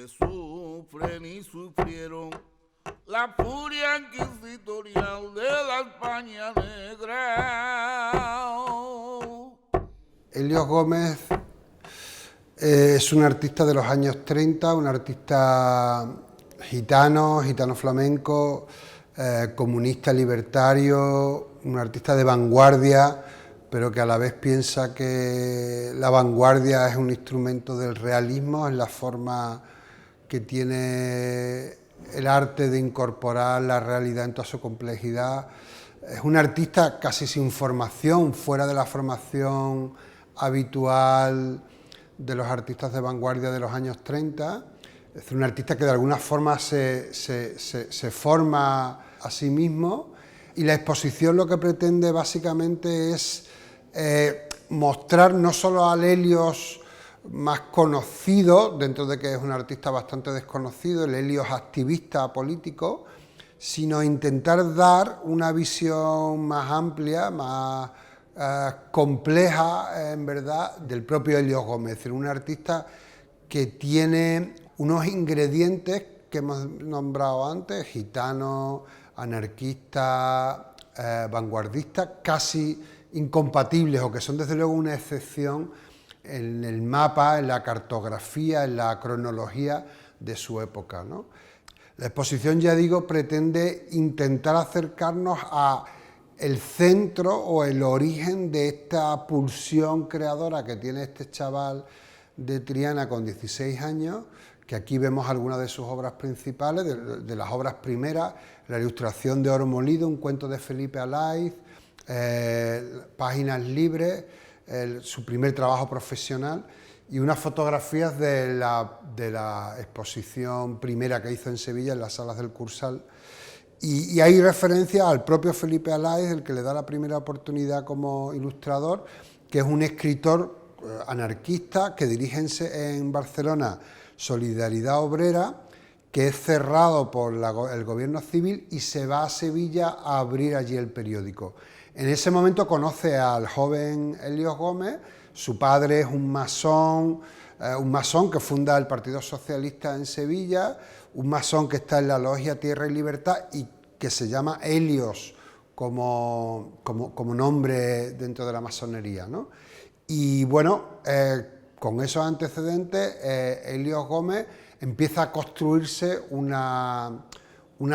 que sufren y sufrieron la furia inquisitorial de la España negra. Helios Gómez es un artista de los años 30, un artista gitano flamenco, comunista libertario, un artista de vanguardia, pero que a la vez piensa que la vanguardia es un instrumento del realismo, es la forma que tiene el arte de incorporar la realidad en toda su complejidad. Es un artista casi sin formación, fuera de la formación habitual de los artistas de vanguardia de los años 30. Es un artista que de alguna forma se forma a sí mismo, y la exposición lo que pretende básicamente es mostrar no solo al Helios más conocido, dentro de que es un artista bastante desconocido, el Helios activista político, sino intentar dar una visión más amplia, más compleja, en verdad, del propio Helios Gómez. Es decir, un artista que tiene unos ingredientes que hemos nombrado antes, gitano, anarquista, vanguardista, casi incompatibles, o que son desde luego una excepción en el mapa, en la cartografía, en la cronología de su época, ¿no? La exposición, ya digo, pretende intentar acercarnos a el centro o el origen de esta pulsión creadora que tiene este chaval de Triana con 16 años, que aquí vemos algunas de sus obras principales, de las obras primeras, la ilustración de Oro Molido, un cuento de Felipe Alaiz, Páginas libres, su primer trabajo profesional, y unas fotografías de la exposición primera que hizo en Sevilla, en las salas del Cursal. Y hay referencia al propio Felipe Alaiz, el que le da la primera oportunidad como ilustrador, que es un escritor anarquista que dirige en Barcelona Solidaridad Obrera, que es cerrado por el gobierno civil, y se va a Sevilla a abrir allí el periódico. En ese momento conoce al joven Helios Gómez. Su padre es un masón que funda el Partido Socialista en Sevilla, un masón que está en la logia Tierra y Libertad y que se llama Helios como nombre dentro de la masonería, ¿no? Y bueno, con esos antecedentes, Helios Gómez empieza a construirse una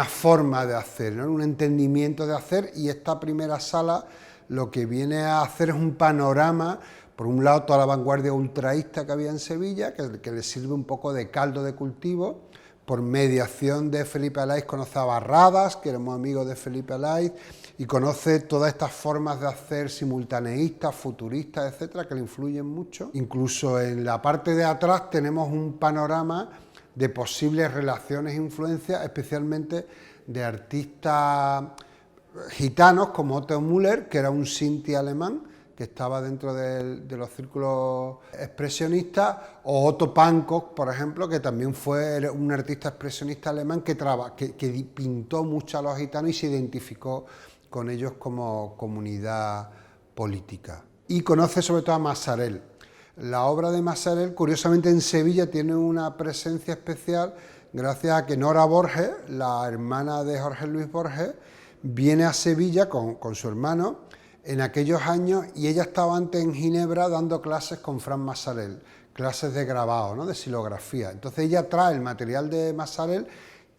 forma de hacer, ¿no? Un entendimiento de hacer, y esta primera sala lo que viene a hacer es un panorama. Por un lado, toda la vanguardia ultraísta que había en Sevilla, que le sirve un poco de caldo de cultivo. Por mediación de Felipe Alaiz conoce a Barradas, que éramos amigos de Felipe Alaiz, y conoce todas estas formas de hacer simultaneístas, futuristas, etcétera, que le influyen mucho. Incluso en la parte de atrás tenemos un panorama de posibles relaciones e influencias, especialmente de artistas gitanos como Otto Müller, que era un Sinti alemán, que estaba dentro de los círculos expresionistas, o Otto Pankow, por ejemplo, que también fue un artista expresionista alemán que pintó mucho a los gitanos y se identificó con ellos como comunidad política. Y conoce sobre todo a Massarel. La obra de Massarel, curiosamente, en Sevilla tiene una presencia especial gracias a que Nora Borges, la hermana de Jorge Luis Borges, viene a Sevilla con su hermano en aquellos años, y ella estaba antes en Ginebra dando clases con Fran Massarel, clases de grabado, ¿no?, de xilografía. Entonces ella trae el material de Massarel,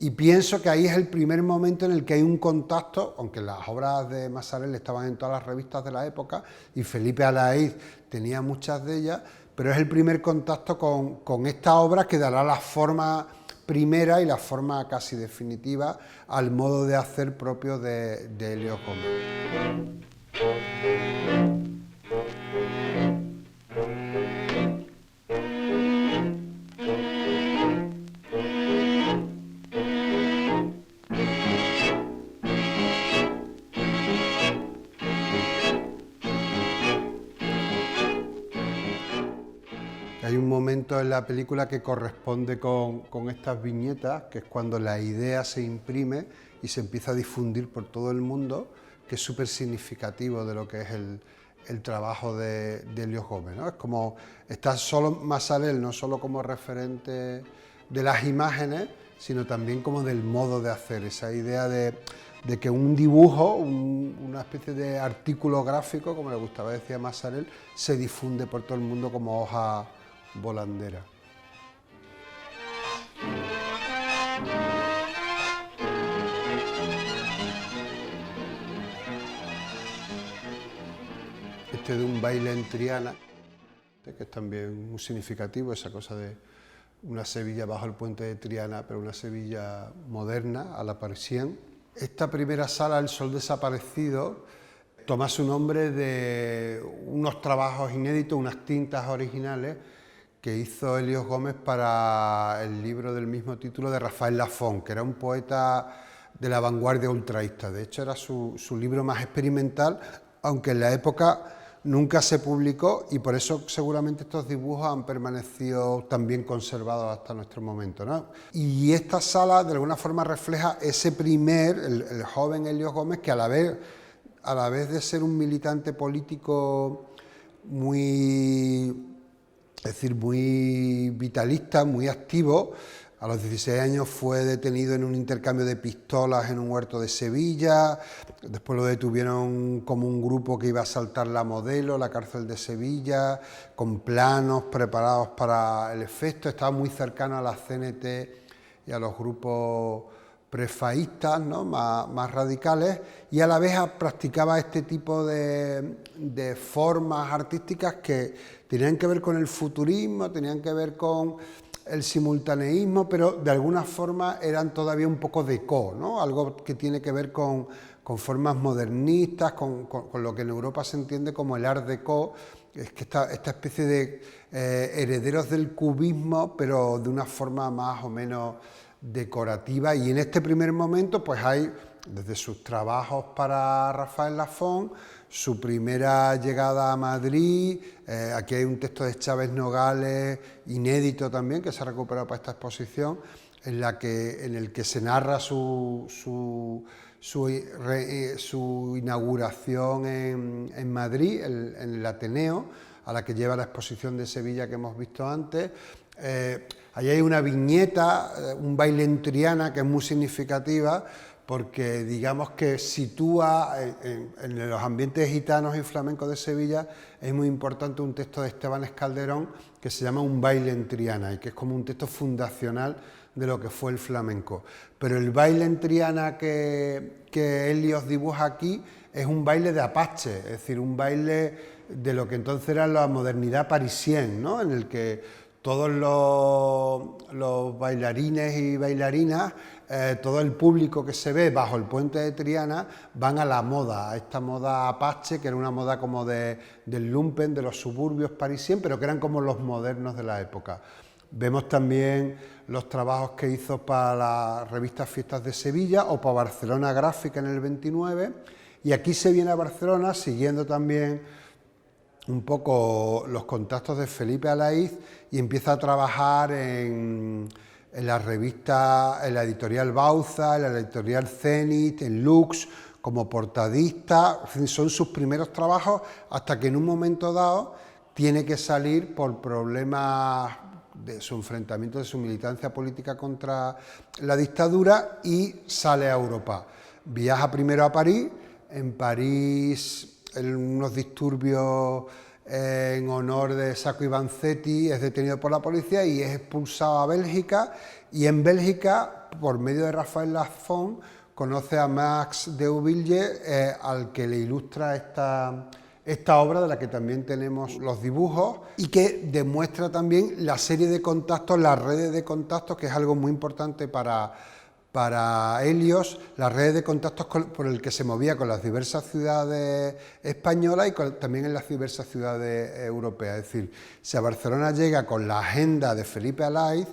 y pienso que ahí es el primer momento en el que hay un contacto, aunque las obras de Massarel estaban en todas las revistas de la época, y Felipe Alaiz tenía muchas de ellas, pero es el primer contacto con esta obra que dará la forma primera y la forma casi definitiva al modo de hacer propio de Helios Gómez. Hay un momento en la película que corresponde con estas viñetas, que es cuando la idea se imprime y se empieza a difundir por todo el mundo, que es súper significativo de lo que es el trabajo de Helios Gómez, ¿no? Es como, está solo Massarel, no solo como referente de las imágenes, sino también como del modo de hacer, esa idea de que un dibujo, una especie de artículo gráfico, como le gustaba decir a Massarel, se difunde por todo el mundo como hoja volandera. Este de un baile en Triana, que es también muy significativo, esa cosa de una Sevilla bajo el puente de Triana, pero una Sevilla moderna, a la parisienne. Esta primera sala, El Sol Desaparecido, toma su nombre de unos trabajos inéditos, unas tintas originales que hizo Helios Gómez para el libro del mismo título de Rafael Lafont, que era un poeta de la vanguardia ultraísta. De hecho, era su libro más experimental, aunque en la época nunca se publicó, y por eso seguramente estos dibujos han permanecido tan bien conservados hasta nuestro momento, ¿no? Y esta sala de alguna forma refleja ese el joven Helios Gómez, que a la vez de ser un militante político muy vitalista, muy activo, a los 16 años fue detenido en un intercambio de pistolas en un huerto de Sevilla, después lo detuvieron como un grupo que iba a asaltar la Modelo, la cárcel de Sevilla, con planos preparados para el efecto, estaba muy cercano a la CNT y a los grupos prefaístas, ¿no?, más radicales, y a la vez practicaba este tipo de formas artísticas que tenían que ver con el futurismo, tenían que ver con el simultaneísmo, pero de alguna forma eran todavía un poco déco, ¿no? Algo que tiene que ver con formas modernistas, con lo que en Europa se entiende como el art déco, es que esta especie de herederos del cubismo, pero de una forma más o menos decorativa. Y en este primer momento pues hay desde sus trabajos para Rafael Lafont, su primera llegada a Madrid, aquí hay un texto de Chávez Nogales, inédito también, que se ha recuperado para esta exposición, en el que se narra su inauguración en Madrid, en el Ateneo, a la que lleva la exposición de Sevilla que hemos visto antes. Allí hay una viñeta, un baile en Triana, que es muy significativa, porque digamos que sitúa en los ambientes gitanos y flamencos de Sevilla. Es muy importante un texto de Esteban Escalderón que se llama Un baile en Triana, y que es como un texto fundacional de lo que fue el flamenco. Pero el baile en Triana que Helios dibuja aquí es un baile de apache, es decir, un baile de lo que entonces era la modernidad parisienne, ¿no?, en el que todos los bailarines y bailarinas, todo el público que se ve bajo el puente de Triana, van a la moda, a esta moda apache, que era una moda como del lumpen, de los suburbios parisien, pero que eran como los modernos de la época. Vemos también los trabajos que hizo para la revista Fiestas de Sevilla o para Barcelona Gráfica en el 29, y aquí se viene a Barcelona siguiendo también un poco los contactos de Felipe Alaiz, y empieza a trabajar en la revista, en la editorial Bauza, en la editorial Zenit, en Lux, como portadista. Son sus primeros trabajos, hasta que en un momento dado tiene que salir por problemas de su enfrentamiento, de su militancia política contra la dictadura, y sale a Europa. Viaja primero a París, en París unos disturbios en honor de Sacco y Vanzetti, es detenido por la policía y es expulsado a Bélgica, y en Bélgica, por medio de Rafael Lafont, conoce a Max Deuvilliers, al que le ilustra esta obra, de la que también tenemos los dibujos, y que demuestra también la serie de contactos, las redes de contactos, que es algo muy importante para Helios, las redes de contactos por el que se movía con las diversas ciudades españolas y también en las diversas ciudades europeas. Es decir, si a Barcelona llega con la agenda de Felipe Alaiz,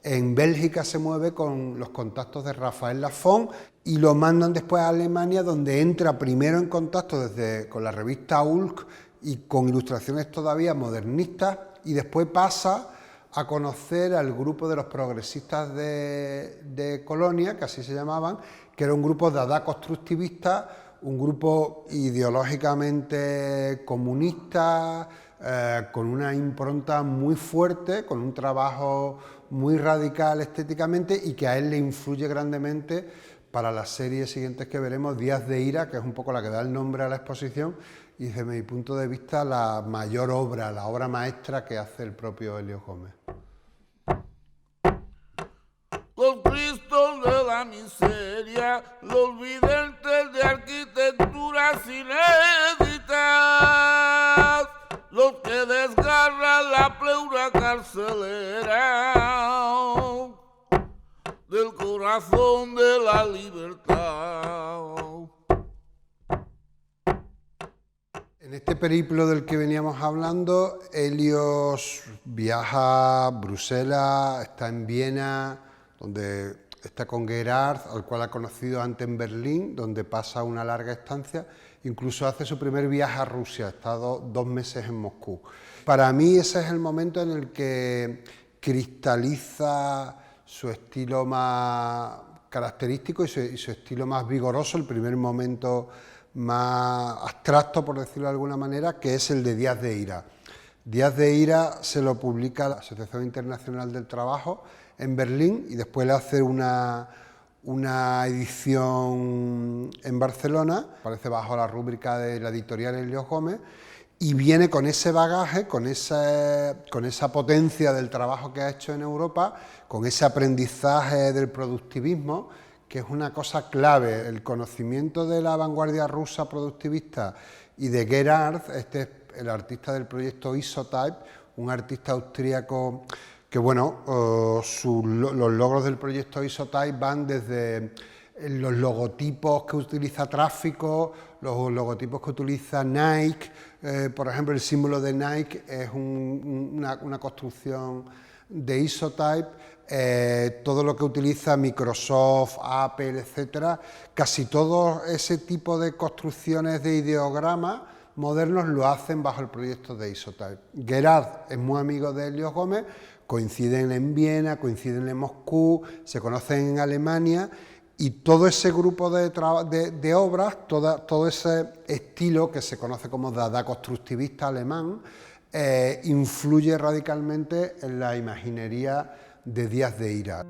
en Bélgica se mueve con los contactos de Rafael Lafont, y lo mandan después a Alemania, donde entra primero en contacto con la revista Ulk y con ilustraciones todavía modernistas, y después pasa a conocer al grupo de los progresistas de Colonia, que así se llamaban, que era un grupo dada constructivista, un grupo ideológicamente comunista, con una impronta muy fuerte, con un trabajo muy radical estéticamente y que a él le influye grandemente para las series siguientes que veremos, Días de Ira, que es un poco la que da el nombre a la exposición y desde mi punto de vista la mayor obra, la obra maestra que hace el propio Helios Gómez. Los Cristos de la miseria, los videntes de arquitecturas inéditas, los que desgarran la pleura carcelera del corazón de la libertad. En este periplo del que veníamos hablando, Helios viaja a Bruselas, está en Viena, donde está con Gerhard, al cual ha conocido antes en Berlín, donde pasa una larga estancia, incluso hace su primer viaje a Rusia, está 2 meses en Moscú. Para mí ese es el momento en el que cristaliza su estilo más característico y su estilo más vigoroso, el primer momento más abstracto, por decirlo de alguna manera, que es el de Días de Ira. Días de Ira se lo publica la Asociación Internacional del Trabajo en Berlín y después le hace una edición en Barcelona, aparece bajo la rúbrica de la editorial Helios Gómez, y viene con ese bagaje, con esa potencia del trabajo que ha hecho en Europa, con ese aprendizaje del productivismo, que es una cosa clave, el conocimiento de la vanguardia rusa productivista y de Gerhard, este es el artista del proyecto Isotype, un artista austríaco que, bueno, los logros del proyecto Isotype van desde los logotipos que utiliza tráfico, los logotipos que utiliza Nike, por ejemplo, el símbolo de Nike es una construcción de Isotype, todo lo que utiliza Microsoft, Apple, etcétera, casi todo ese tipo de construcciones de ideogramas modernos lo hacen bajo el proyecto de Isotype. Gerhard es muy amigo de Helios Gómez, coinciden en Viena, coinciden en Moscú, se conocen en Alemania y todo ese grupo de obras, todo ese estilo que se conoce como Dada constructivista alemán, influye radicalmente en la imaginería de Días de Ira.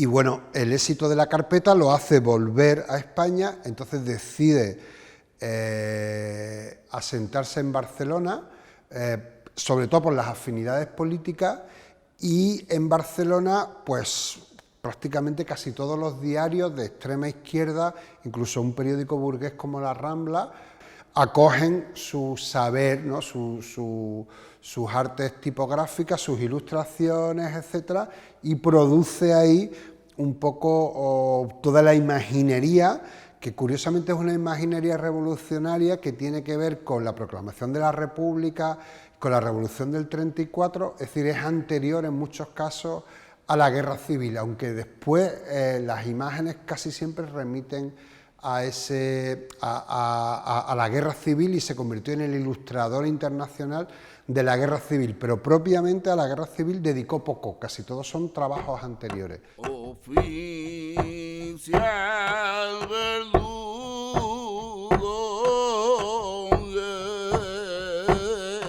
Y bueno, el éxito de la carpeta lo hace volver a España, entonces decide asentarse en Barcelona, sobre todo por las afinidades políticas, y en Barcelona, pues prácticamente casi todos los diarios de extrema izquierda, incluso un periódico burgués como La Rambla, acogen su saber, ¿no? sus artes tipográficas, sus ilustraciones, etcétera, y produce ahí un poco toda la imaginería, que curiosamente es una imaginería revolucionaria que tiene que ver con la proclamación de la República, con la Revolución del 34, es decir, es anterior en muchos casos a la Guerra Civil, aunque después las imágenes casi siempre remiten a la Guerra Civil y se convirtió en el ilustrador internacional de la Guerra Civil, pero propiamente a la Guerra Civil dedicó poco, casi todos son trabajos anteriores. Oficial verdugo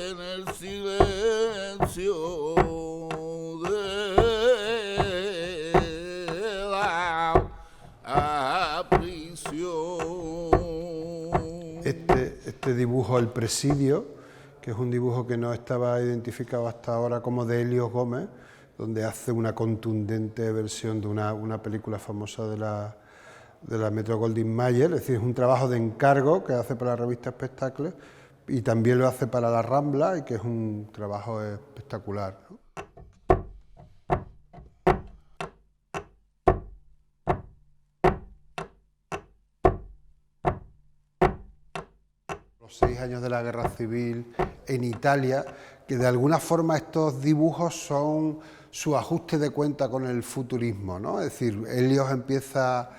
en el silencio de la prisión. Este dibujo, El Presidio, que es un dibujo que no estaba identificado hasta ahora como de Helios Gómez, donde hace una contundente versión de una película famosa de la Metro-Goldwyn-Mayer, es decir, es un trabajo de encargo que hace para la revista Espectacles y también lo hace para La Rambla, y que es un trabajo espectacular, ¿no? 6 años de la Guerra Civil en Italia, que de alguna forma estos dibujos son su ajuste de cuenta con el futurismo, ¿no? Es decir, Helios empieza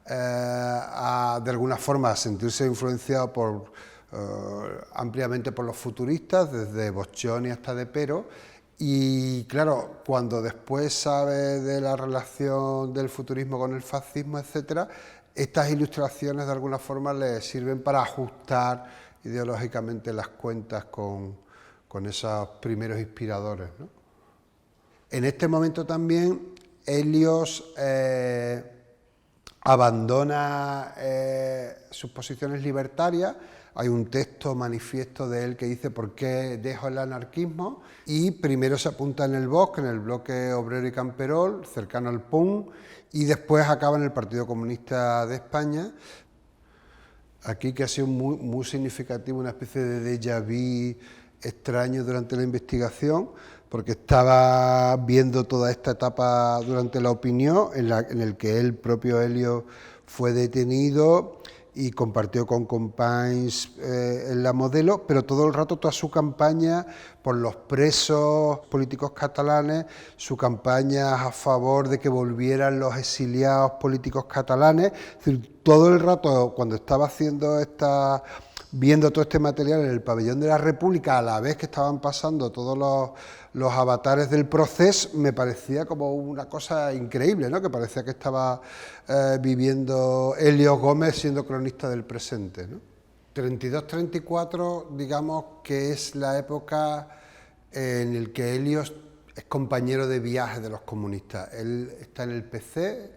de alguna forma a sentirse influenciado ampliamente por los futuristas, desde Boccioni hasta De Pero, y claro, cuando después sabe de la relación del futurismo con el fascismo, etcétera, estas ilustraciones de alguna forma le sirven para ajustar ideológicamente las cuentas con esos primeros inspiradores, ¿no? En este momento también Helios abandona sus posiciones libertarias. Hay un texto manifiesto de él que dice ¿por qué dejo el anarquismo? Y primero se apunta en el Vox, en el bloque obrero y camperol, cercano al PUN, y después acaba en el Partido Comunista de España. Aquí que ha sido muy significativo, una especie de déjà vu extraño durante la investigación, porque estaba viendo toda esta etapa durante la opinión, en el que el propio Helios fue detenido y compartió con Companys en la Modelo, pero todo el rato toda su campaña por los presos políticos catalanes, su campaña a favor de que volvieran los exiliados políticos catalanes, es decir, todo el rato cuando estaba viendo todo este material en el pabellón de la República, a la vez que estaban pasando todos los avatares del proceso, me parecía como una cosa increíble, ¿no? Que parecía que estaba viviendo Helios Gómez siendo cronista del presente, ¿no? 32-34, digamos que es la época en la que Helios es compañero de viaje de los comunistas. Él está en el PC,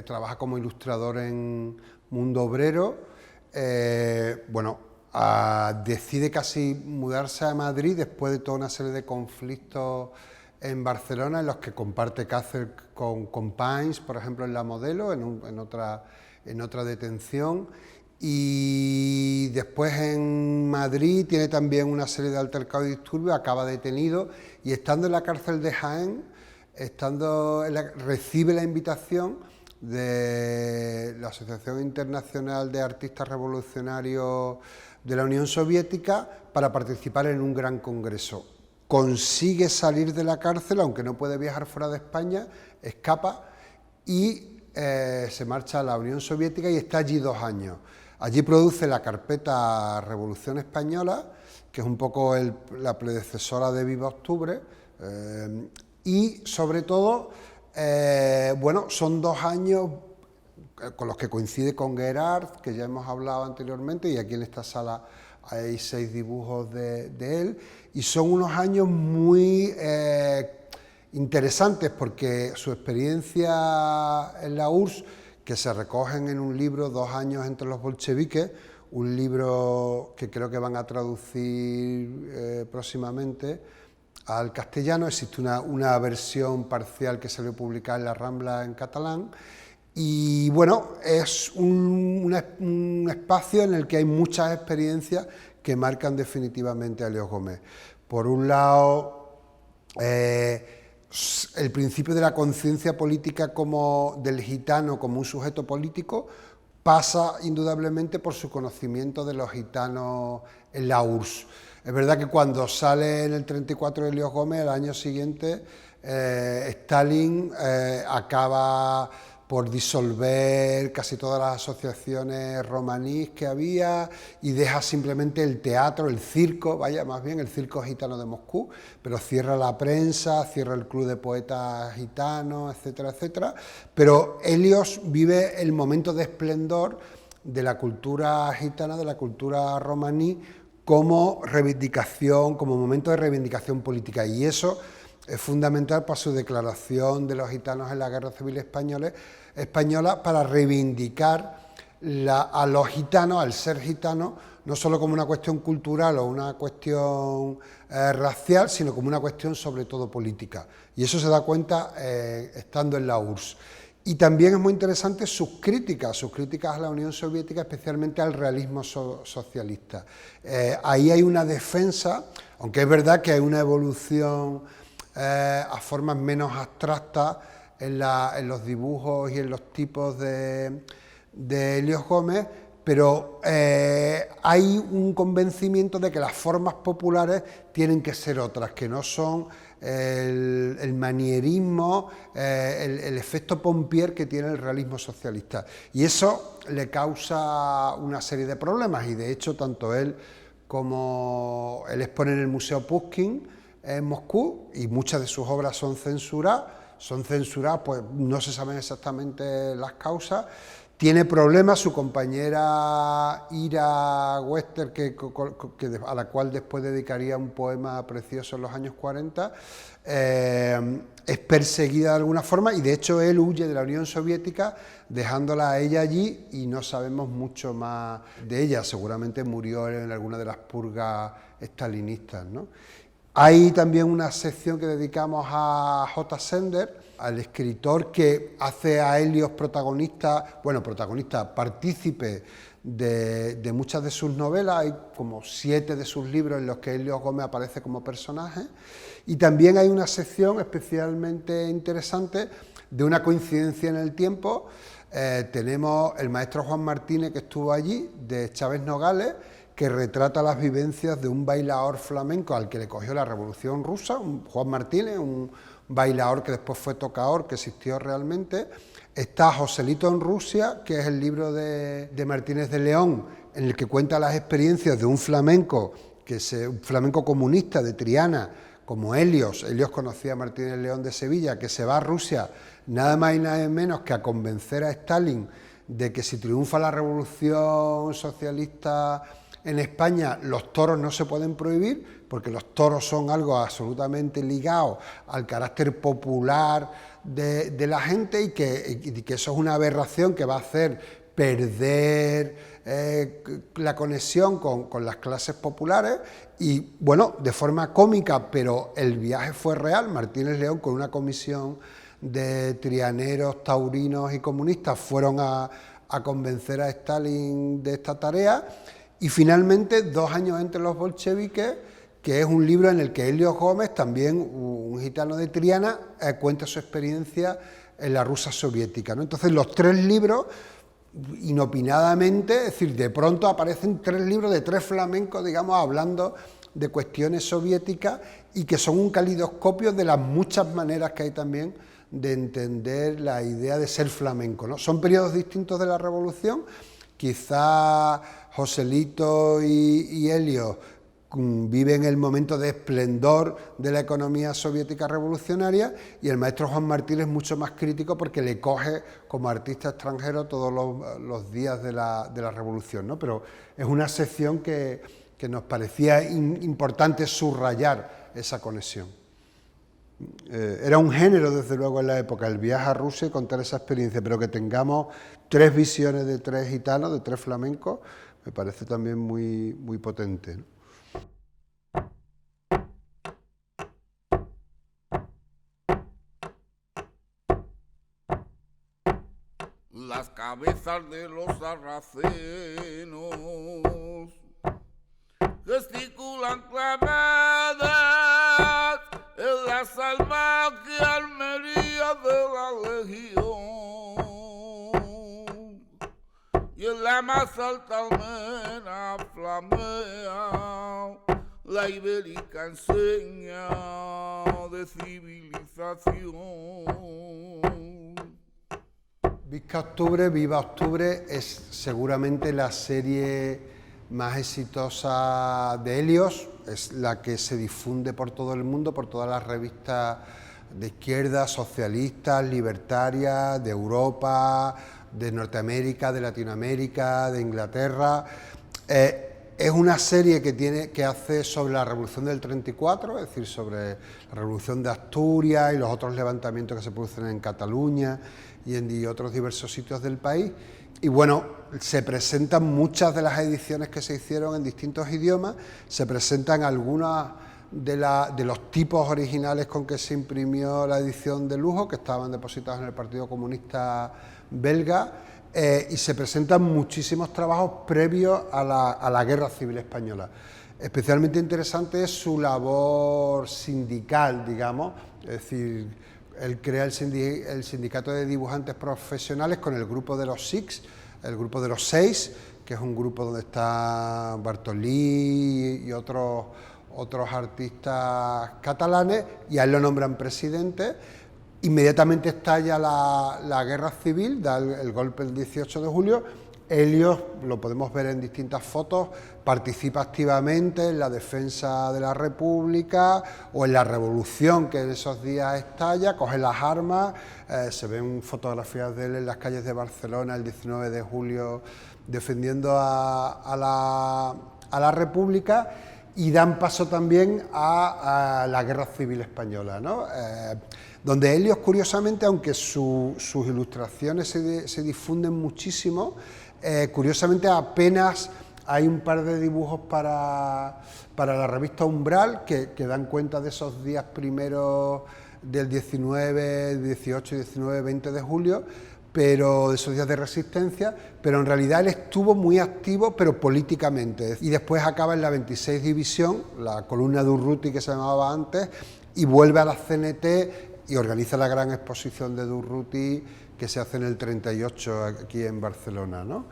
trabaja como ilustrador en Mundo Obrero. Decide casi mudarse a Madrid después de toda una serie de conflictos en Barcelona en los que comparte cárcel con Companys, por ejemplo en la Modelo, en otra detención, y después en Madrid tiene también una serie de altercados y disturbios, acaba detenido y estando en la cárcel de Jaén, recibe la invitación de la Asociación Internacional de Artistas Revolucionarios de la Unión Soviética para participar en un gran congreso. Consigue salir de la cárcel, aunque no puede viajar fuera de España, escapa y se marcha a la Unión Soviética y está allí 2 años. Allí produce la carpeta Revolución Española, que es un poco la predecesora de Viva Octubre, y sobre todo son 2 años con los que coincide con Gerard, que ya hemos hablado anteriormente, y aquí en esta sala hay 6 dibujos de él, y son unos años muy interesantes porque su experiencia en la URSS, que se recogen en un libro, 2 años entre los bolcheviques, un libro que creo que van a traducir próximamente al castellano. Existe una versión parcial que salió publicada en La Rambla en catalán, y bueno, es un espacio en el que hay muchas experiencias que marcan definitivamente a Helios Gómez. Por un lado, el principio de la conciencia política del gitano como un sujeto político pasa indudablemente por su conocimiento de los gitanos en la URSS. Es verdad que cuando sale en el 34 Helios Gómez, el año siguiente, Stalin acaba por disolver casi todas las asociaciones romaníes que había y deja simplemente el teatro, el circo, más bien el circo gitano de Moscú, pero cierra la prensa, cierra el club de poetas gitanos, etcétera, etcétera. Pero Helios vive el momento de esplendor de la cultura gitana, de la cultura romaní, como reivindicación, como momento de reivindicación política, y eso es fundamental para su declaración de los gitanos en la Guerra Civil Española para reivindicar a los gitanos, al ser gitanos, no solo como una cuestión cultural o una cuestión racial, sino como una cuestión sobre todo política. Y eso se da cuenta estando en la URSS. Y también es muy interesante sus críticas a la Unión Soviética, especialmente al realismo socialista. Ahí hay una defensa, aunque es verdad que hay una evolución a formas menos abstractas en los dibujos y en los tipos de Helios Gómez, pero hay un convencimiento de que las formas populares tienen que ser otras, que no son el manierismo, el efecto Pompier que tiene el realismo socialista. Y eso le causa una serie de problemas, y de hecho tanto él como él expone en el Museo Pushkin en Moscú, y muchas de sus obras son censuradas, pues no se saben exactamente las causas. Tiene problemas su compañera Ira Wester, a la cual después dedicaría un poema precioso en los años 40, es perseguida de alguna forma, y de hecho él huye de la Unión Soviética dejándola a ella allí, y no sabemos mucho más de ella. Seguramente murió en alguna de las purgas estalinistas, ¿no? Hay también una sección que dedicamos a J. Sender, al escritor que hace a Helios partícipe de muchas de sus novelas. Hay como 7 de sus libros en los que Helios Gómez aparece como personaje, y también hay una sección especialmente interesante de una coincidencia en el tiempo. Tenemos el maestro Juan Martínez, que estuvo allí, de Chávez Nogales, que retrata las vivencias de un bailador flamenco al que le cogió la Revolución Rusa, Juan Martínez, un bailador que después fue tocador, que existió realmente. Está Joselito en Rusia, que es el libro de Martínez de León, en el que cuenta las experiencias de un flamenco, un flamenco comunista de Triana, como Helios. Helios conocía a Martínez de León de Sevilla, que se va a Rusia nada más y nada menos que a convencer a Stalin de que si triunfa la revolución socialista en España, los toros no se pueden prohibir, porque los toros son algo absolutamente ligado al carácter popular de la gente, y que eso es una aberración que va a hacer perder la conexión con las clases populares. Y bueno, de forma cómica, pero el viaje fue real. Martínez León, con una comisión de trianeros, taurinos y comunistas, fueron a convencer a Stalin de esta tarea. Y finalmente, 2 años entre los bolcheviques, que es un libro en el que Helios Gómez, también un gitano de Triana, cuenta su experiencia en la Rusia soviética, ¿no? Entonces, los 3 libros, inopinadamente, es decir, de pronto aparecen 3 libros de 3 flamencos, digamos, hablando de cuestiones soviéticas, y que son un calidoscopio de las muchas maneras que hay también de entender la idea de ser flamenco, ¿no? Son periodos distintos de la Revolución. Quizá Joselito y Helios viven el momento de esplendor de la economía soviética revolucionaria, y el maestro Juan Martínez es mucho más crítico, porque le coge como artista extranjero todos los días de la revolución, ¿no? Pero es una sección que nos parecía importante subrayar esa conexión. Era un género, desde luego, en la época, el viaje a Rusia y contar esa experiencia, pero que tengamos 3 visiones de 3 gitanos, de 3 flamencos, me parece también muy, muy potente, ¿no? Las cabezas de los sarracenos gesticulan clavadas en la salvaje armería de la legión, y en la más alta almena flamea la ibérica enseña de civilización. Viva Octubre es seguramente la serie más exitosa de Helios, es la que se difunde por todo el mundo, por todas las revistas de izquierda, socialistas, libertarias, de Europa, de Norteamérica, de Latinoamérica, de Inglaterra. Es una serie que hace sobre la Revolución del 34, es decir, sobre la Revolución de Asturias y los otros levantamientos que se producen en Cataluña y en otros diversos sitios del país. Y bueno, se presentan muchas de las ediciones que se hicieron en distintos idiomas, se presentan algunas de los tipos originales con que se imprimió la edición de lujo, que estaban depositados en el Partido Comunista belga, y se presentan muchísimos trabajos previos a la Guerra Civil Española. Especialmente interesante es su labor sindical, digamos, es decir, él crea el sindicato de dibujantes profesionales con el grupo de los Six, el grupo de los 6, que es un grupo donde está Bartolí y otros artistas catalanes, y a él lo nombran presidente. Inmediatamente estalla la guerra civil, da el golpe el 18 de julio, Helios, lo podemos ver en distintas fotos, participa activamente en la defensa de la República o en la revolución que en esos días estalla, coge las armas, se ven fotografías de él en las calles de Barcelona el 19 de julio defendiendo a la República, y dan paso también a la Guerra Civil Española, ¿no? Donde Helios, curiosamente, aunque sus ilustraciones se difunden muchísimo, curiosamente apenas hay un par de dibujos para la revista Umbral que dan cuenta de esos días primeros del 19, 18, 19, 20 de julio, pero de esos días de resistencia, pero en realidad él estuvo muy activo, pero políticamente, y después acaba en la 26 División, la columna de Urruti que se llamaba antes, y vuelve a la CNT y organiza la gran exposición de Durruti que se hace en el 38 aquí en Barcelona, ¿no?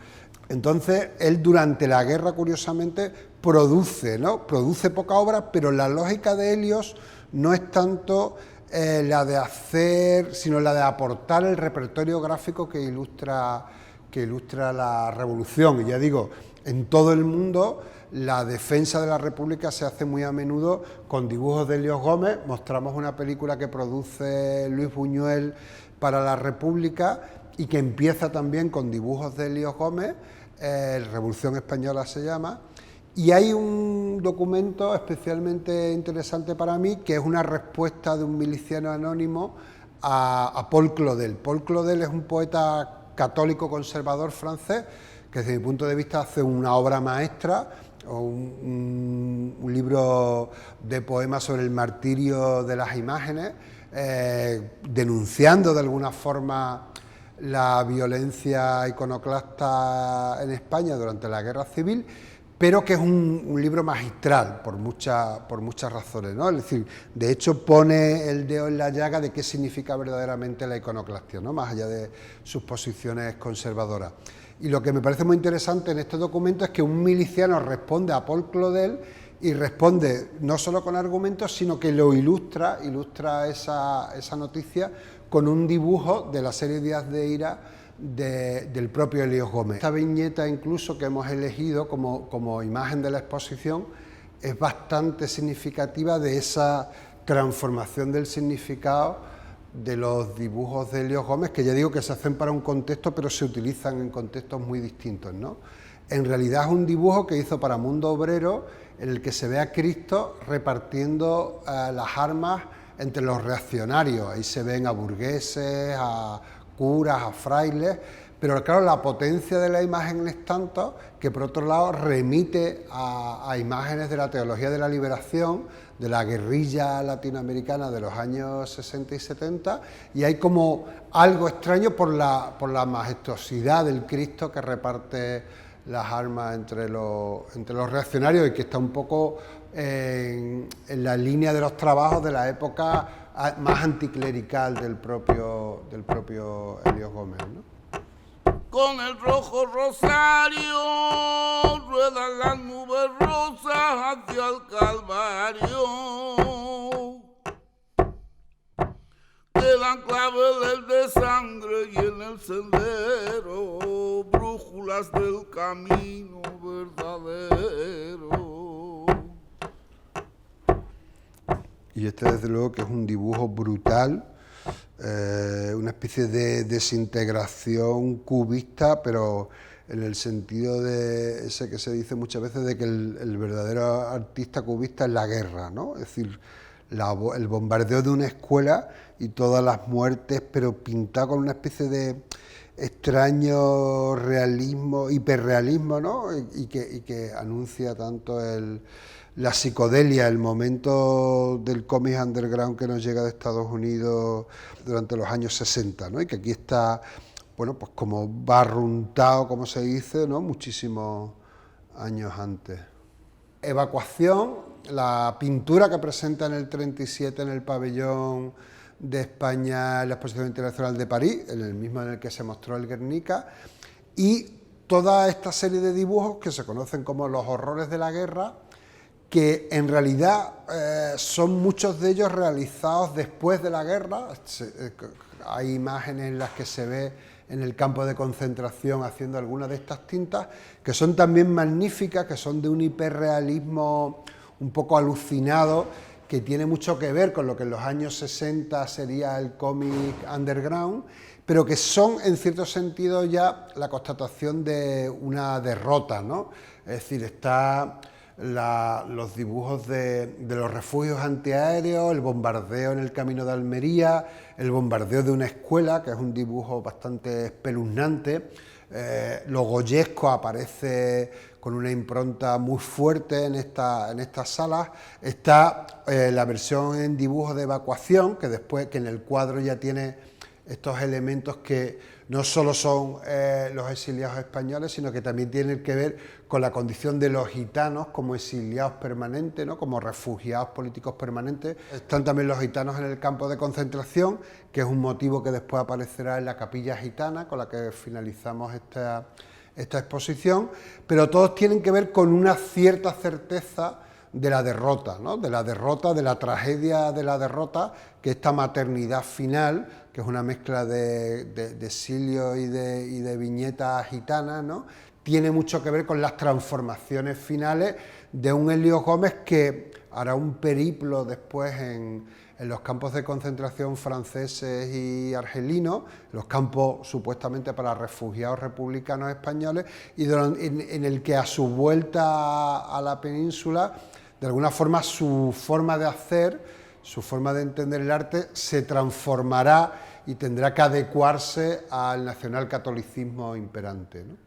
Entonces, él durante la guerra, curiosamente, produce poca obra, pero la lógica de Helios no es tanto la de hacer, sino la de aportar el repertorio gráfico que ilustra la revolución. Y ya digo, en todo el mundo la defensa de la República se hace muy a menudo con dibujos de Helios Gómez. Mostramos una película que produce Luis Buñuel para la República y que empieza también con dibujos de Helios Gómez, Revolución Española se llama, y hay un documento especialmente interesante para mí, que es una respuesta de un miliciano anónimo a Paul Claudel. Paul Claudel es un poeta católico conservador francés que desde mi punto de vista hace una obra maestra, o un libro de poemas sobre el martirio de las imágenes, denunciando de alguna forma la violencia iconoclasta en España durante la Guerra Civil, pero que es un libro magistral por muchas razones, ¿no? Es decir, de hecho pone el dedo en la llaga de qué significa verdaderamente la iconoclastia, ¿no? Más allá de sus posiciones conservadoras. Y lo que me parece muy interesante en este documento es que un miliciano responde a Paul Claudel, y responde no solo con argumentos, sino que lo ilustra esa noticia con un dibujo de la serie Días de Ira del propio Helios Gómez. Esta viñeta incluso que hemos elegido como imagen de la exposición es bastante significativa de esa transformación del significado de los dibujos de Helios Gómez, que ya digo que se hacen para un contexto, pero se utilizan en contextos muy distintos, ¿no? En realidad es un dibujo que hizo para Mundo Obrero, en el que se ve a Cristo repartiendo las armas entre los reaccionarios. Ahí se ven a burgueses, a curas, a frailes, pero claro, la potencia de la imagen es tanto que por otro lado remite a imágenes de la teología de la liberación, de la guerrilla latinoamericana de los años 60 y 70, y hay como algo extraño por la majestuosidad del Cristo que reparte las armas entre los reaccionarios, y que está un poco en la línea de los trabajos de la época más anticlerical del propio Helios Gómez, ¿no? Con el rojo rosario ruedan las nubes rosas hacia el Calvario. Quedan claveles de sangre y en el sendero brújulas del camino verdadero. Y este desde luego que es un dibujo brutal, una especie de desintegración cubista, pero en el sentido de ese que se dice muchas veces de que el verdadero artista cubista es la guerra, ¿no? Es decir, el bombardeo de una escuela y todas las muertes, pero pintado con una especie de extraño realismo, hiperrealismo, ¿no? Y que anuncia tanto la psicodelia, el momento del cómic underground que nos llega de Estados Unidos durante los años 60, ¿no? Y que aquí está, bueno, pues como barruntado, como se dice, ¿no? Muchísimos años antes. Evacuación, la pintura que presenta en el 37 en el pabellón de España en la Exposición Internacional de París, en el mismo en el que se mostró el Guernica, y toda esta serie de dibujos que se conocen como los horrores de la guerra, que en realidad son muchos de ellos realizados después de la guerra. Hay imágenes en las que se ve en el campo de concentración haciendo algunas de estas tintas, que son también magníficas, que son de un hiperrealismo un poco alucinado, que tiene mucho que ver con lo que en los años 60 sería el cómic underground, pero que son en cierto sentido ya la constatación de una derrota, ¿no? Es decir, está los dibujos de los refugios antiaéreos, el bombardeo en el camino de Almería, el bombardeo de una escuela, que es un dibujo bastante espeluznante. Lo goyesco aparece con una impronta muy fuerte en estas salas. Está la versión en dibujo de evacuación, que en el cuadro ya tiene estos elementos que no solo son los exiliados españoles, sino que también tienen que ver con la condición de los gitanos como exiliados permanentes, ¿no? Como refugiados políticos permanentes. Están también los gitanos en el campo de concentración, que es un motivo que después aparecerá en la capilla gitana, con la que finalizamos esta exposición, pero todos tienen que ver con una cierta certeza de la derrota, ¿no? De la tragedia de la derrota, que esta maternidad final, que es una mezcla de exilio y de viñetas gitanas, ¿no? Tiene mucho que ver con las transformaciones finales de un Helios Gómez que hará un periplo después en los campos de concentración franceses y argelinos, los campos supuestamente para refugiados republicanos españoles, y en el que a su vuelta a la península, de alguna forma su forma de hacer, su forma de entender el arte se transformará y tendrá que adecuarse al nacionalcatolicismo imperante, ¿no?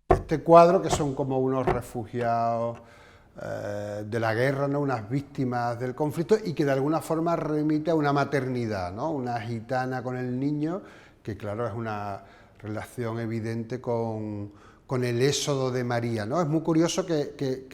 Este cuadro, que son como unos refugiados de la guerra, ¿no? Unas víctimas del conflicto, y que de alguna forma remite a una maternidad, ¿no? Una gitana con el niño, que claro, es una relación evidente con el éxodo de María, ¿no? Es muy curioso que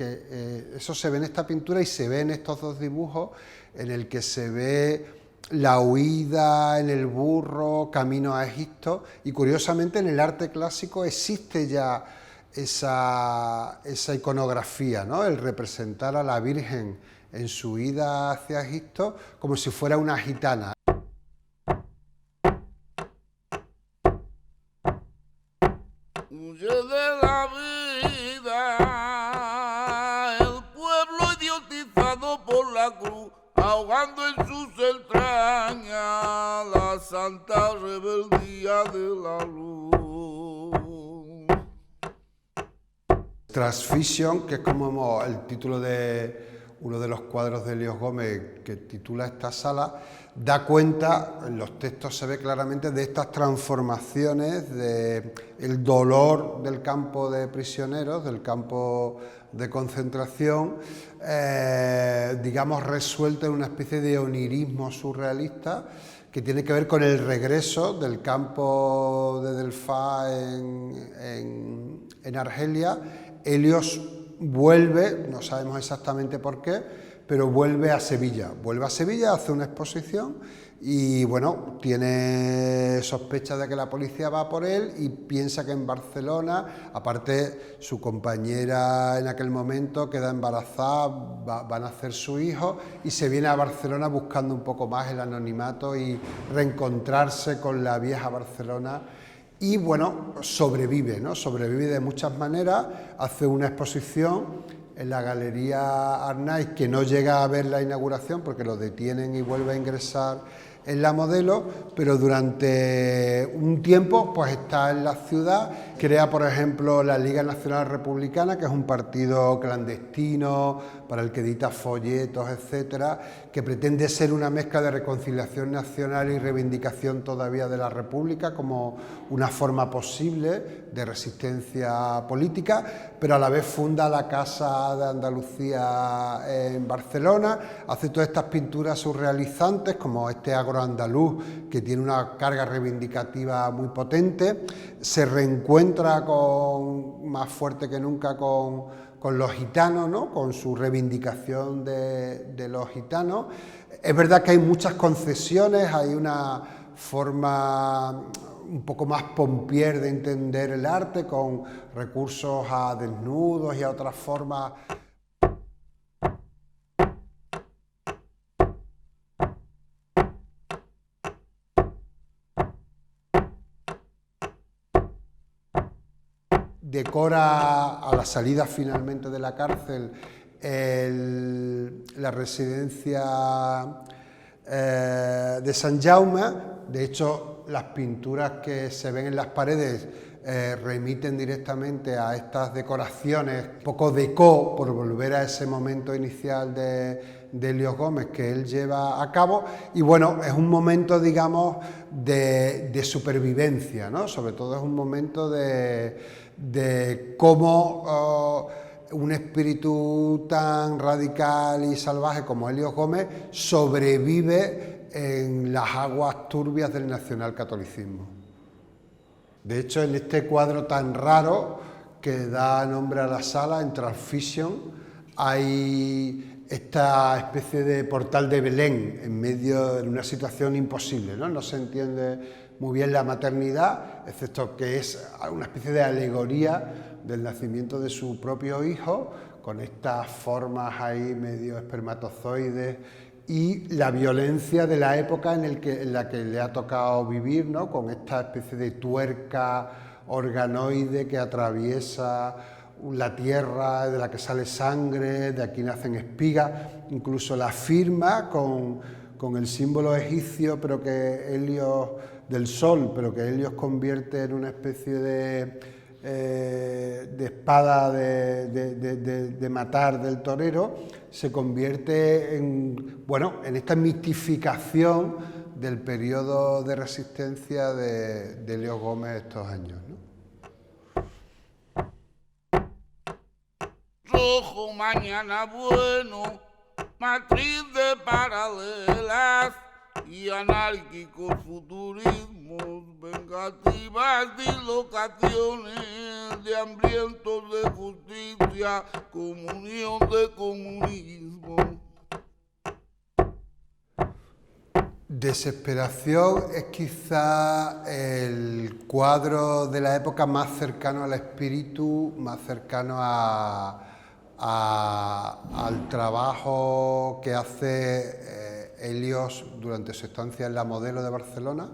eso se ve en esta pintura y se ve en estos dos dibujos, en el que se ve la huida en el burro, camino a Egipto, y curiosamente en el arte clásico existe ya esa iconografía, ¿no? El representar a la Virgen en su ida hacia Egipto como si fuera una gitana. Huye de la vida el pueblo idiotizado por la cruz, ahogando en sus entrañas la santa rebeldía de la luz. Transfixion, que es como el título de uno de los cuadros de Helios Gómez que titula esta sala, da cuenta, en los textos se ve claramente, de estas transformaciones, del dolor del campo de prisioneros, del campo de concentración, digamos resuelto en una especie de onirismo surrealista, que tiene que ver con el regreso del campo de Delfa en Argelia. Helios vuelve, no sabemos exactamente por qué, pero vuelve a Sevilla, hace una exposición y bueno, tiene sospechas de que la policía va por él y piensa que en Barcelona, aparte su compañera en aquel momento queda embarazada, va a nacer su hijo y se viene a Barcelona buscando un poco más el anonimato y reencontrarse con la vieja Barcelona. Y bueno, sobrevive, ¿no? Sobrevive de muchas maneras, hace una exposición en la Galería Arnaiz, que no llega a ver la inauguración porque lo detienen y vuelve a ingresar en la Modelo, pero durante un tiempo pues está en la ciudad, crea por ejemplo la Liga Nacional Republicana, que es un partido clandestino para el que edita folletos, etcétera, que pretende ser una mezcla de reconciliación nacional y reivindicación todavía de la República como una forma posible de resistencia política, pero a la vez funda la Casa de Andalucía en Barcelona, hace todas estas pinturas surrealizantes como este agro andaluz que tiene una carga reivindicativa muy potente, se reencuentra con más fuerte que nunca con los gitanos, ¿no? Con su reivindicación de los gitanos. Es verdad que hay muchas concesiones, hay una forma un poco más pompier de entender el arte, con recursos a desnudos y a otras formas. Decora a la salida finalmente de la cárcel la residencia de Sant Jaume. De hecho, las pinturas que se ven en las paredes remiten directamente a estas decoraciones, un poco deco, por volver a ese momento inicial de Helios Gómez que él lleva a cabo. Y bueno, es un momento, digamos, de supervivencia, ¿no? Sobre todo es un momento de cómo un espíritu tan radical y salvaje como Helios Gómez sobrevive en las aguas turbias del nacionalcatolicismo. De hecho, en este cuadro tan raro que da nombre a la sala, en Transfixion, hay esta especie de portal de Belén en medio de una situación imposible, ¿no? No se entiende muy bien la maternidad, excepto que es una especie de alegoría del nacimiento de su propio hijo, con estas formas ahí medio espermatozoides, y la violencia de la época en la que le ha tocado vivir, ¿no? Con esta especie de tuerca organoide que atraviesa la tierra, de la que sale sangre, de aquí nacen espigas, incluso la firma con el símbolo egipcio, pero que Helios del sol, pero que Helios convierte en una especie de espada de matar del torero, se convierte en esta mitificación del periodo de resistencia de Helios Gómez estos años, ¿no? Rojo, mañana bueno, matriz de paralelas y anárquicos futurismos, vengativas dislocaciones de hambrientos de justicia, comunión de comunismo. Desesperación es quizá el cuadro de la época más cercano al espíritu, más cercano al trabajo que hace Helios durante su estancia en la Modelo de Barcelona,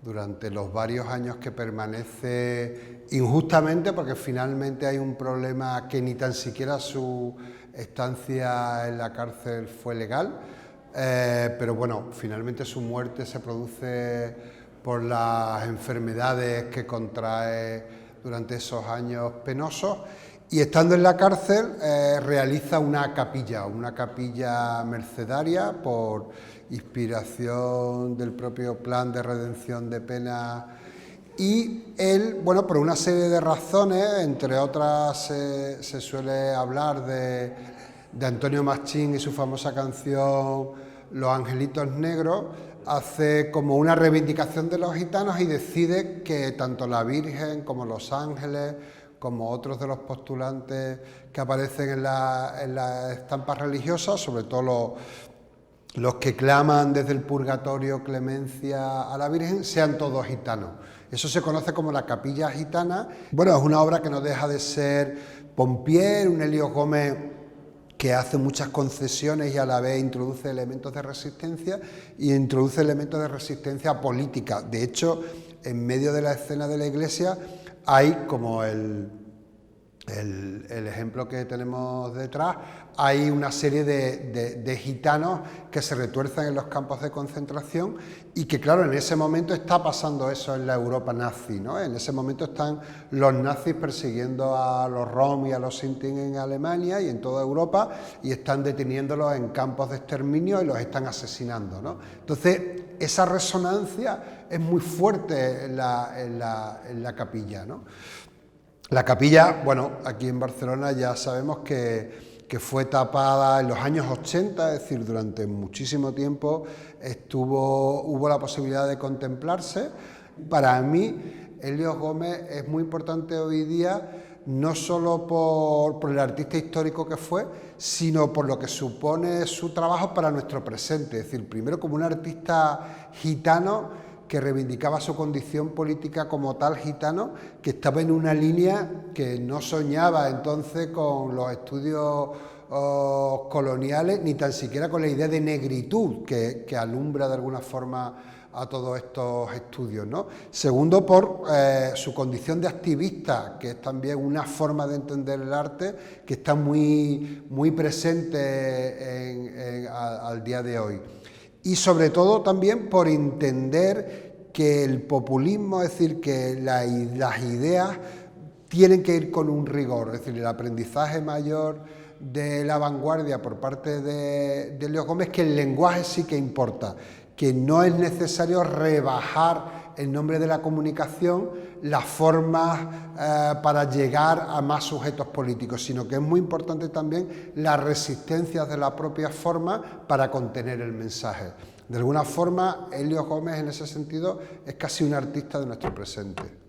durante los varios años que permanece injustamente, porque finalmente hay un problema que ni tan siquiera su estancia en la cárcel fue legal. Pero bueno, finalmente su muerte se produce por las enfermedades que contrae durante esos años penosos, y estando en la cárcel realiza una capilla mercedaria por inspiración del propio plan de redención de penas, y él, bueno, por una serie de razones, entre otras se suele hablar de Antonio Machín y su famosa canción Los Angelitos Negros, hace como una reivindicación de los gitanos y decide que tanto la Virgen como los ángeles, como otros de los postulantes que aparecen en las estampas religiosas, sobre todo los que claman desde el purgatorio clemencia a la Virgen, sean todos gitanos. Eso se conoce como la capilla gitana. Bueno, es una obra que no deja de ser pompier, un Helios Gómez que hace muchas concesiones y a la vez introduce elementos de resistencia, y introduce elementos de resistencia política. De hecho, en medio de la escena de la iglesia hay, como el ejemplo que tenemos detrás, hay una serie de gitanos que se retuerzan en los campos de concentración, y que claro, en ese momento está pasando eso en la Europa nazi, ¿no? En ese momento están los nazis persiguiendo a los rom y a los sinti en Alemania y en toda Europa, y están deteniéndolos en campos de exterminio y los están asesinando, ¿no? Entonces, esa resonancia es muy fuerte en la capilla, ¿no? La capilla, bueno, aquí en Barcelona ya sabemos que fue tapada en los años 80, es decir, durante muchísimo tiempo hubo la posibilidad de contemplarse. Para mí, Helios Gómez es muy importante hoy día no solo por el artista histórico que fue, sino por lo que supone su trabajo para nuestro presente. Es decir, primero como un artista gitano que reivindicaba su condición política como tal gitano, que estaba en una línea que no soñaba entonces con los estudios coloniales, ni tan siquiera con la idea de negritud que alumbra de alguna forma a todos estos estudios, ¿no? Segundo, por su condición de activista, que es también una forma de entender el arte que está muy presente al día de hoy. Y sobre todo también por entender que el populismo, es decir, que las ideas tienen que ir con un rigor, es decir, el aprendizaje mayor de la vanguardia por parte de Elios Gómez, que el lenguaje sí que importa, que no es necesario rebajar en nombre de la comunicación las formas para llegar a más sujetos políticos, sino que es muy importante también las resistencias de la propia forma para contener el mensaje. De alguna forma, Elios Gómez en ese sentido es casi un artista de nuestro presente.